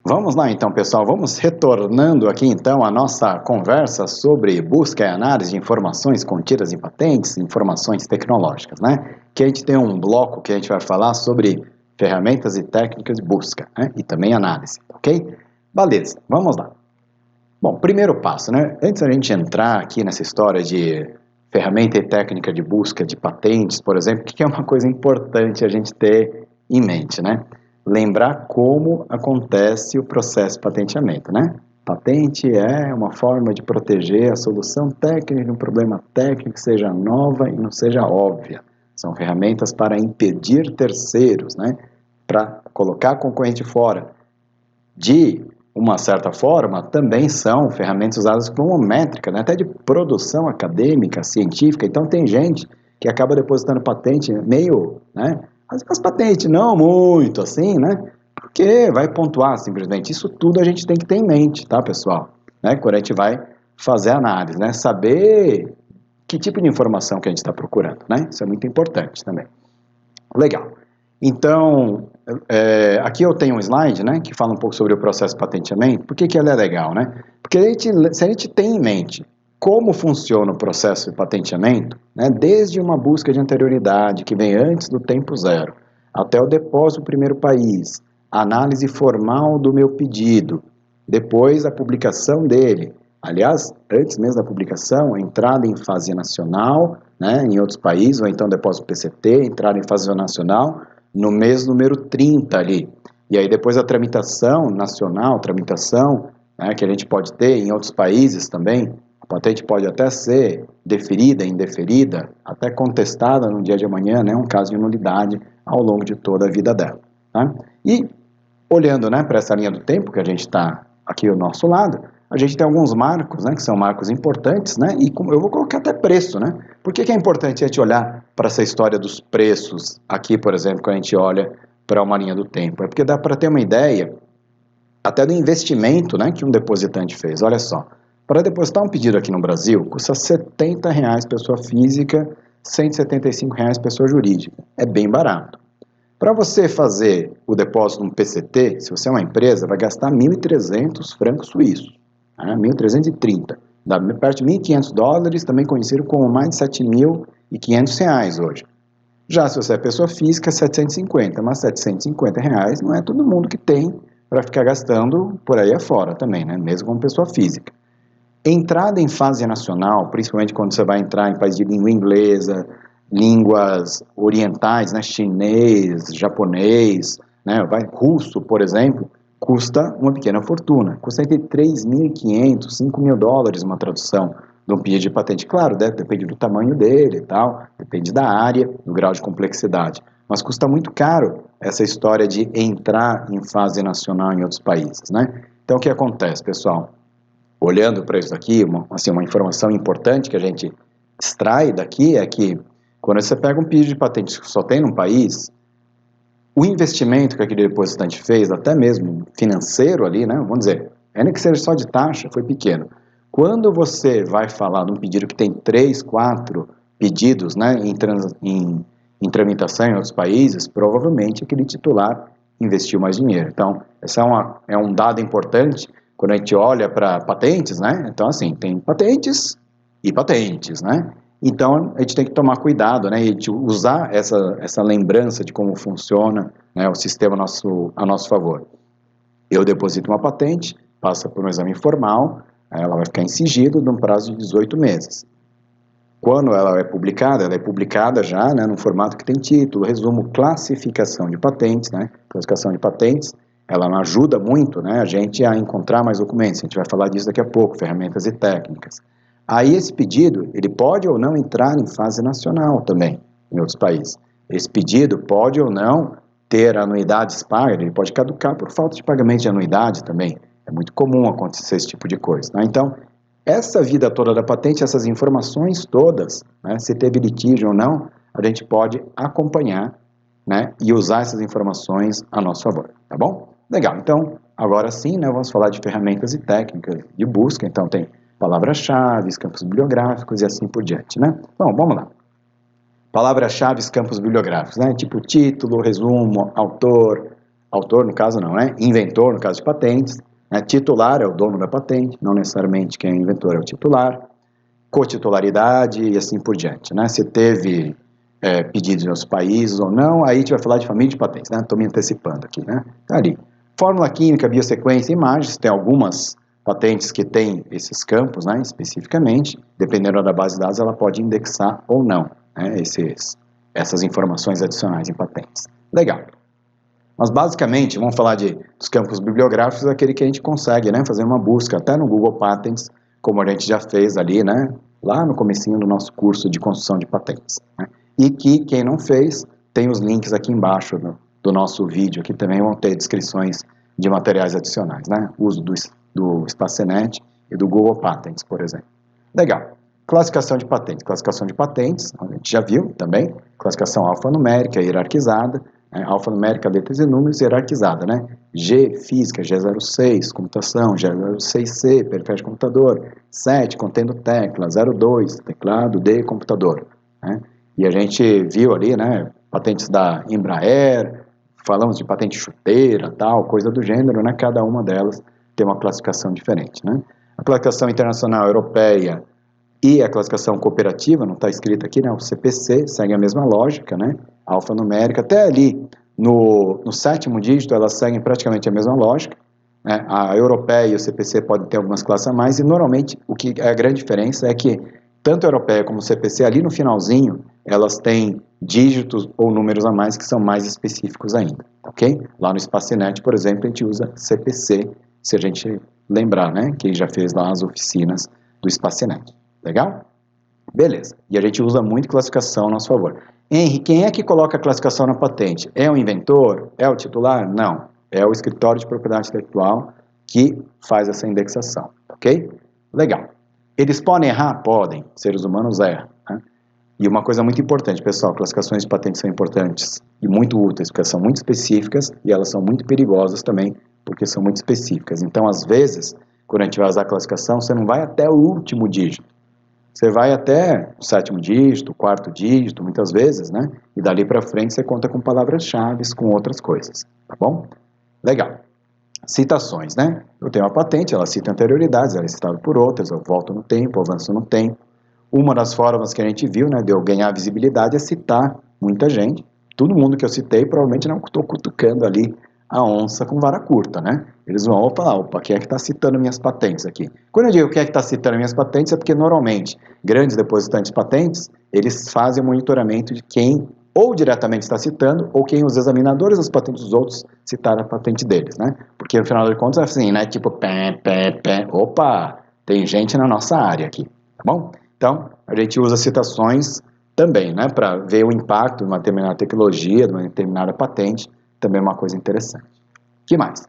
Vamos lá então, pessoal, vamos retornando aqui então a nossa conversa sobre busca e análise de informações contidas em patentes, informações tecnológicas, né? Que a gente tem um bloco que a gente vai falar sobre ferramentas e técnicas de busca, né? E também análise, ok? Beleza, vamos lá. Bom, primeiro passo, né? Antes da gente entrar aqui nessa história de ferramenta e técnica de busca de patentes, por exemplo, que é uma coisa importante a gente ter em mente, né? Lembrar como acontece o processo de patenteamento, né? Patente é uma forma de proteger a solução técnica de um problema técnico que seja nova e não seja óbvia. São ferramentas para impedir terceiros, né? Para colocar concorrente fora. De uma certa forma, também são ferramentas usadas como métrica, né? Até de produção acadêmica, científica. Então, tem gente que acaba depositando patente meio, né? As patentes não muito assim, né? Porque vai pontuar simplesmente. Isso tudo a gente tem que ter em mente, tá, pessoal? Né? Quando a gente vai fazer análise, né? Saber que tipo de informação que a gente está procurando, né? Isso é muito importante também. Legal. Então, aqui eu tenho um slide, né, que fala um pouco sobre o processo de patenteamento. Por que que ela é legal, né? Porque se a gente tem em mente como funciona o processo de patenteamento, né, desde uma busca de anterioridade, que vem antes do tempo zero, até o depósito no primeiro país, a análise formal do meu pedido, depois a publicação dele, aliás, antes mesmo da publicação, a entrada em fase nacional, né, em outros países, ou então depósito PCT, entrada em fase nacional, no mês número 30 ali. E aí depois a tramitação nacional, né, que a gente pode ter em outros países também. A patente pode até ser deferida, indeferida, até contestada no dia de amanhã, né, um caso de nulidade ao longo de toda a vida dela. Tá? E olhando, né, para essa linha do tempo que a gente está aqui ao nosso lado, a gente tem alguns marcos, né, que são marcos importantes, né, e eu vou colocar até preço, né. Por que que é importante a gente olhar para essa história dos preços aqui, por exemplo, quando a gente olha para uma linha do tempo? É porque dá para ter uma ideia até do investimento, né, que um depositante fez. Olha só, para depositar um pedido aqui no Brasil, custa R$ 70 pessoa física, R$ 175 pessoa jurídica. É bem barato. Para você fazer o depósito no PCT, se você é uma empresa, vai gastar 1.300 francos suíços, né? 1.330, dá perto de $1.500, também conhecido como mais de R$ 7.500 hoje. Já se você é pessoa física, 750, mas R$ 750 não é todo mundo que tem para ficar gastando por aí afora também, né? Mesmo como pessoa física. Entrada em fase nacional, principalmente quando você vai entrar em país de língua inglesa, línguas orientais, né, chinês, japonês, né, russo, por exemplo, custa uma pequena fortuna. Custa entre $3.500, $5.000 uma tradução de um pedido de patente. Claro, depende do tamanho dele e tal, depende da área, do grau de complexidade. Mas custa muito caro essa história de entrar em fase nacional em outros países, né? Então, o que acontece, pessoal? Olhando para isso aqui, uma informação importante que a gente extrai daqui é que quando você pega um pedido de patente que só tem num país, o investimento que aquele depositante fez, até mesmo financeiro ali, né, vamos dizer, ainda que seja só de taxa, foi pequeno. Quando você vai falar de um pedido que tem 3, 4 pedidos, né, em tramitação em outros países, provavelmente aquele titular investiu mais dinheiro. Então, esse é um dado importante quando a gente olha para patentes, né? Então, assim, tem patentes e patentes, né? Então, a gente tem que tomar cuidado, né? E usar essa lembrança de como funciona, né, o sistema a nosso favor. Eu deposito uma patente, passa por um exame formal, ela vai ficar em sigilo num prazo de 18 meses. Quando ela é publicada já, né, num formato que tem título, resumo, classificação de patentes, né? Classificação de patentes, ela não ajuda muito, né, a gente a encontrar mais documentos. A gente vai falar disso daqui a pouco, ferramentas e técnicas. Aí esse pedido, ele pode ou não entrar em fase nacional também, em outros países. Esse pedido pode ou não ter anuidades pagas, ele pode caducar por falta de pagamento de anuidade também. É muito comum acontecer esse tipo de coisa, né? Então, essa vida toda da patente, essas informações todas, né, se teve litígio ou não, a gente pode acompanhar, né, e usar essas informações a nosso favor, tá bom? Legal, então, agora sim, né, vamos falar de ferramentas e técnicas de busca. Então, tem palavras-chave, campos bibliográficos e assim por diante, né? Bom, vamos lá. Palavras-chave, campos bibliográficos, né? Tipo título, resumo, autor, autor no caso não, né? Inventor no caso de patentes, né? Titular é o dono da patente, não necessariamente quem é inventor é o titular, cotitularidade e assim por diante, né? Se teve pedidos em outros países ou não, aí a gente vai falar de família de patentes, né? Estou me antecipando aqui, né? Tá ali. Fórmula química, biosequência e imagens, tem algumas patentes que têm esses campos, né? Especificamente, dependendo da base de dados, ela pode indexar ou não, né? Essas informações adicionais em patentes. Legal. Mas basicamente, vamos falar dos campos bibliográficos, aquele que a gente consegue, né, fazer uma busca, até no Google Patents, como a gente já fez ali, né, lá no comecinho do nosso curso de construção de patentes, né, e que quem não fez, tem os links aqui embaixo do nosso vídeo, aqui também vão ter descrições de materiais adicionais, né, uso do Spacenet e do Google Patents, por exemplo. Legal. Classificação de patentes. Classificação de patentes, a gente já viu também, classificação alfanumérica, hierarquizada, alfanumérica, letras e números, hierarquizada, né? G, física, G06, computação, G06C, periférico de computador, 7, contendo tecla, 02, teclado, D, computador, né? E a gente viu ali, né, patentes da Embraer, falamos de patente chuteira, tal, coisa do gênero, né? Cada uma delas tem uma classificação diferente, né? A classificação internacional europeia e a classificação cooperativa, não está escrito aqui, né? O CPC segue a mesma lógica, né? Alfanumérica, até ali no 7º dígito elas seguem praticamente a mesma lógica, né? A europeia e o CPC podem ter algumas classes a mais, e normalmente o que é a grande diferença é que tanto a europeia como o CPC, ali no finalzinho, elas têm dígitos ou números a mais que são mais específicos ainda, ok? Lá no Spacenet, por exemplo, a gente usa CPC, se a gente lembrar, né? Quem já fez lá as oficinas do Spacenet. Legal? Beleza. E a gente usa muito classificação a nosso favor. Henry, quem é que coloca a classificação na patente? É o inventor? É o titular? Não. É o escritório de propriedade intelectual que faz essa indexação. Ok? Legal. Eles podem errar? Podem. Seres humanos erram. Né? E uma coisa muito importante, pessoal, classificações de patentes são importantes e muito úteis, porque são muito específicas e elas são muito perigosas também, porque são muito específicas. Então, às vezes, quando a gente vai usar a classificação, você não vai até o último dígito. Você vai até o 7º dígito, o 4º dígito, muitas vezes, né? E dali para frente você conta com palavras-chave, com outras coisas, tá bom? Legal. Citações, né? Eu tenho uma patente, ela cita anterioridades, ela é citada por outras, eu volto no tempo, avanço no tempo. Uma das formas que a gente viu, né, de eu ganhar visibilidade é citar muita gente. Todo mundo que eu citei, provavelmente não estou cutucando ali a onça com vara curta, né? Eles vão falar, opa, quem é que está citando minhas patentes aqui? Quando eu digo quem é que está citando minhas patentes, é porque normalmente grandes depositantes de patentes, eles fazem o monitoramento de quem ou diretamente está citando, ou quem os examinadores das patentes dos outros citaram a patente deles, né? Porque no final de contas é assim, né? Tipo, opa, tem gente na nossa área aqui, tá bom? Então, a gente usa citações também, né? Para ver o impacto de uma determinada tecnologia, de uma determinada patente, também é uma coisa interessante. O que mais?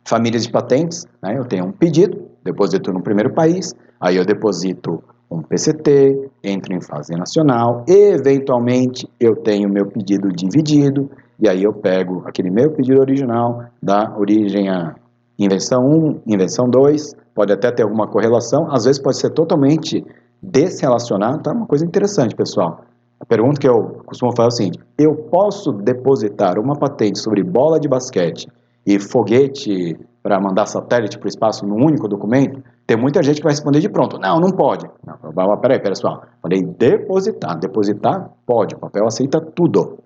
Famílias de patentes, né? Eu tenho um pedido, deposito no primeiro país, aí eu deposito um PCT, entro em fase nacional, eventualmente eu tenho meu pedido dividido, e aí eu pego aquele meu pedido original, da origem a invenção 1, invenção 2, pode até ter alguma correlação, às vezes pode ser totalmente desrelacionado, tá? Uma coisa interessante, pessoal. A pergunta que eu costumo fazer é o seguinte: eu posso depositar uma patente sobre bola de basquete e foguete para mandar satélite para o espaço num único documento? Tem muita gente que vai responder de pronto: não, não pode. Não, peraí, pessoal. Falei depositar. Depositar pode, o papel aceita tudo.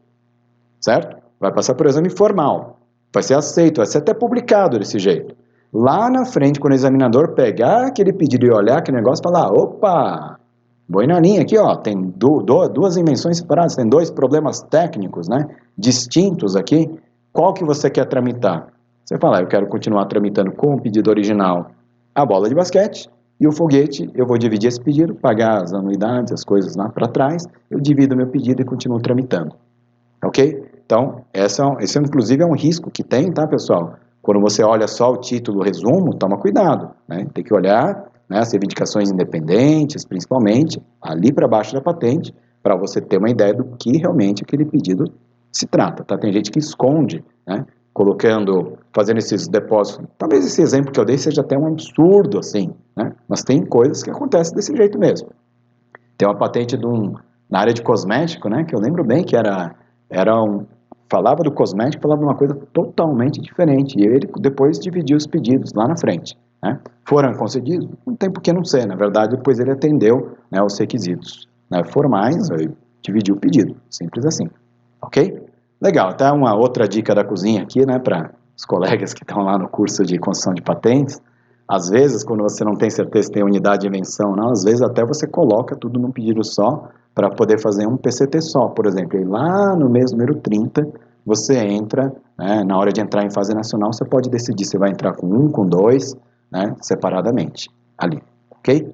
Certo? Vai passar por exame formal. Vai ser aceito, vai ser até publicado desse jeito. Lá na frente, quando o examinador pegar aquele pedido e olhar aquele negócio, falar: opa, boi na linha aqui, ó, tem duas invenções separadas, tem dois problemas técnicos, né, distintos aqui, qual que você quer tramitar? Você fala: eu quero continuar tramitando com o pedido original a bola de basquete, e o foguete, eu vou dividir esse pedido, pagar as anuidades, as coisas lá para trás, eu divido meu pedido e continuo tramitando, ok? Então, esse inclusive é um risco que tem, tá, pessoal? Quando você olha só o título, o resumo, toma cuidado, né? Tem que olhar, né, as reivindicações independentes, principalmente, ali para baixo da patente, para você ter uma ideia do que realmente aquele pedido se trata, tá? Tem gente que esconde, né, fazendo esses depósitos. Talvez esse exemplo que eu dei seja até um absurdo, assim, né? Mas tem coisas que acontecem desse jeito mesmo. Tem uma patente na área de cosmético, né, que eu lembro bem que era falava do cosmético, falava de uma coisa totalmente diferente. E ele depois dividiu os pedidos lá na frente. Né? Foram concedidos? Não tem por que não ser. Na verdade, depois ele atendeu, né, os requisitos, né, formais, aí dividiu o pedido. Simples assim. Ok? Legal. Até uma outra dica da cozinha aqui, né, para os colegas que estão lá no curso de construção de patentes. Às vezes, quando você não tem certeza se tem unidade de invenção, não, às vezes até você coloca tudo num pedido só para poder fazer um PCT só, por exemplo. E lá no mês número 30, você entra, né, na hora de entrar em fase nacional, você pode decidir se vai entrar com um, com dois, né, separadamente, ali, ok?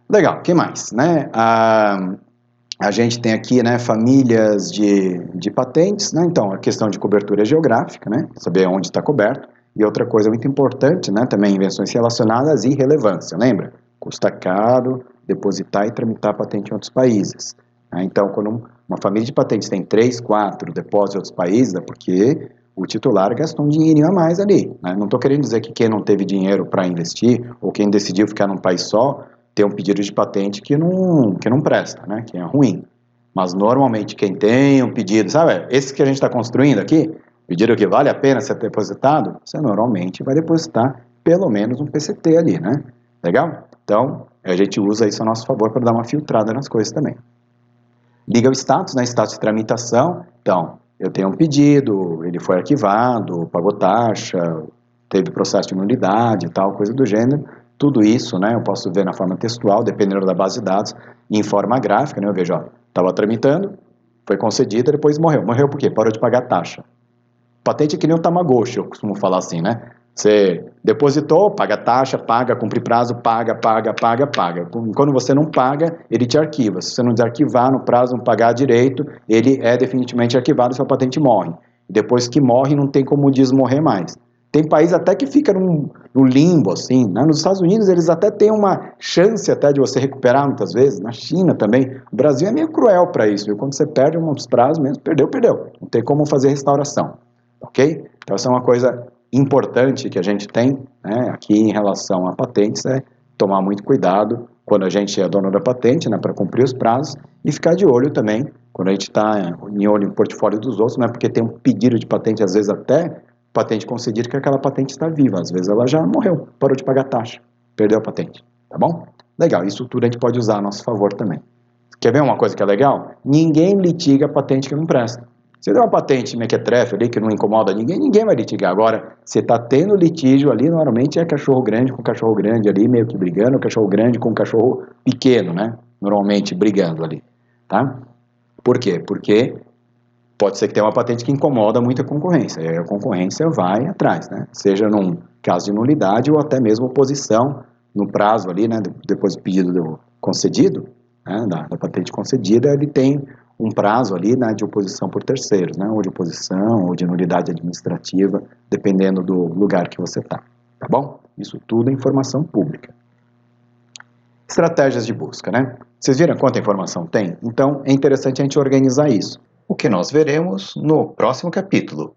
Legal, o que mais? Né? A gente tem aqui, né, famílias de patentes, né? Então, a questão de cobertura geográfica, né, saber onde está coberto. E outra coisa muito importante, né, também invenções relacionadas e relevância, lembra? Custa caro depositar e tramitar patente em outros países. Né? Então, quando uma família de patentes tem 3, 4 depósitos em outros países, é porque o titular gastou um dinheirinho a mais ali. Né? Não estou querendo dizer que quem não teve dinheiro para investir, ou quem decidiu ficar num país só, tem um pedido de patente que não presta, né? Que é ruim. Mas normalmente quem tem um pedido, sabe, esse que a gente está construindo aqui, pedido que vale a pena ser depositado, você normalmente vai depositar pelo menos um PCT ali, né? Legal? Então, a gente usa isso a nosso favor para dar uma filtrada nas coisas também. Liga o status, né? Status de tramitação. Então, eu tenho um pedido, ele foi arquivado, pagou taxa, teve processo de nulidade e tal, coisa do gênero. Tudo isso, né? Eu posso ver na forma textual, dependendo da base de dados, e em forma gráfica, né? Eu vejo, ó, estava tramitando, foi concedida, depois morreu. Morreu por quê? Parou de pagar taxa. Patente é que nem o Tamagotchi, eu costumo falar assim, né? Você depositou, paga taxa, paga, cumpre prazo, paga. Quando você não paga, ele te arquiva. Se você não desarquivar no prazo, não pagar direito, ele é definitivamente arquivado e sua patente morre. Depois que morre, não tem como desmorrer mais. Tem país até que fica no limbo, assim, né? Nos Estados Unidos eles até têm uma chance até de você recuperar muitas vezes, na China também. O Brasil é meio cruel para isso, viu? Quando você perde uns prazos mesmo, perdeu. Não tem como fazer restauração. Ok? Então, essa é uma coisa importante que a gente tem, né, aqui em relação a patentes, é tomar muito cuidado quando a gente é dono da patente, né, para cumprir os prazos, e ficar de olho também quando a gente está em olho no portfólio dos outros, né, porque tem um pedido de patente, às vezes até patente concedida, que aquela patente está viva, às vezes ela já morreu, parou de pagar taxa, perdeu a patente, tá bom? Legal, isso tudo a gente pode usar a nosso favor também. Quer ver uma coisa que é legal? Ninguém litiga a patente que não presta. Se der uma patente mequetrefe ali que não incomoda ninguém vai litigar. Agora, você está tendo litígio ali, normalmente é cachorro grande com cachorro grande ali, meio que brigando, cachorro grande com cachorro pequeno, né? Normalmente brigando ali, tá? Por quê? Porque pode ser que tenha uma patente que incomoda muita concorrência, e a concorrência vai atrás, né? Seja num caso de nulidade ou até mesmo oposição no prazo ali, né? Depois do pedido concedido, né? Da patente concedida, ele tem um prazo ali, né, de oposição por terceiros, né, ou de oposição, ou de nulidade administrativa, dependendo do lugar que você está, tá bom? Isso tudo é informação pública. Estratégias de busca, né? Vocês viram quanta informação tem? Então, é interessante a gente organizar isso. O que nós veremos no próximo capítulo.